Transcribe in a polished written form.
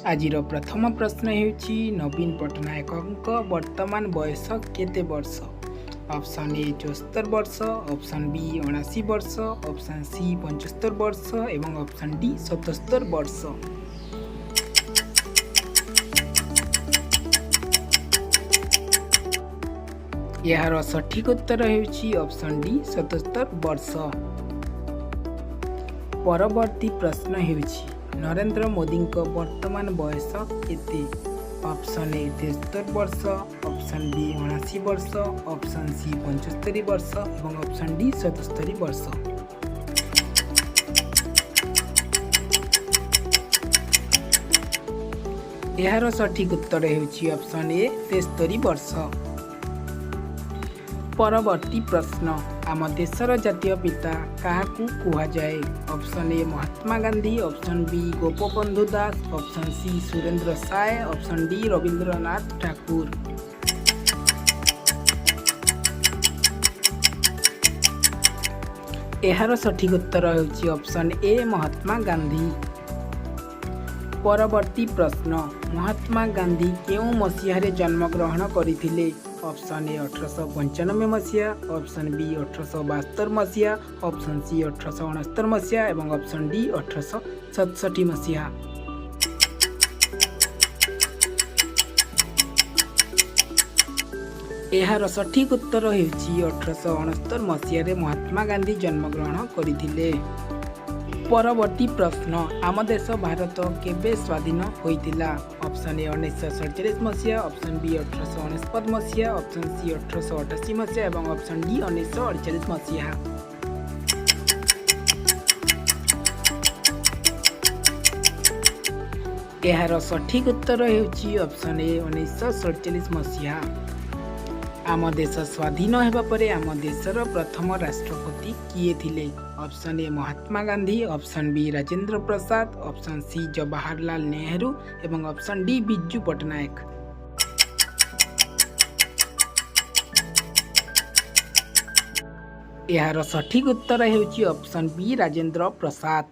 आजिर प्रथम प्रश्न हेउछि नवीन पट्टनायक वर्तमान बयस केते वर्ष। ऑप्शन ए 74 वर्ष, ऑप्शन बी 79 वर्ष, ऑप्शन सी 75 वर्ष एवं ऑप्शन डी 77 वर्ष। यार सठिक उत्तर हेउछि ऑप्शन डी 77 वर्ष। परवर्ती प्रश्न हेउछि नरेंद्र मोदी वर्तमान बयस केते। ऑप्शन ए 73 वर्ष, ऑप्शन बी 79 वर्ष, ऑप्शन सी 75 वर्ष एवं ऑप्शन डी 77 वर्ष। यार सठिक उत्तर हेउछि ऑप्शन ए 73 वर्ष। परवर्ती प्रश्न आम देशर जातीय पिता क्या कह जाए। Option A Mahatma Gandhi, option B Gopabandhu Das, option C Surendra Sai, option D Rabindranath Thakur. यार सठिक उत्तर हेउछि ऑप्शन ए महात्मा गांधी। परवर्ती प्रश्न महात्मा गांधी केउं मसीहारे जन्मग्रहण करथिले। ऑप्शन ए 1895 मसीहा, ऑप्शन बी 1872 मसीहा, ऑप्शन सी 1869 मसीहा एवं ऑप्शन डी 1867 मसीहा। यार सठिक उत्तर हेउछि 1869 मसीहारे महात्मा गांधी जन्मग्रहण करथिले। परवर्ती प्रश्न आम देश भारत केबे स्वाधीन होइतिला। ऑप्शन ए 1947 मसीहा, ऑप्शन बी 1849 मसीहा, ऑप्शन सी 1888 मसीहा एवं ऑप्शन डी 1948 मसीहा। यार सठिक उत्तर हेउछि ऑप्शन ए 1947 मसीहा। आम देश स्वाधीन हेबा परे आम देशर प्रथम राष्ट्रपति किए थिले। Option A Mahatma Gandhi, option B Rajendra Prasad, option C Jawaharlal Nehru एवं ऑप्शन डी बिजू पट्टनायक। यार सठिक उत्तर हेउछि ऑप्शन बी राजेंद्र प्रसाद।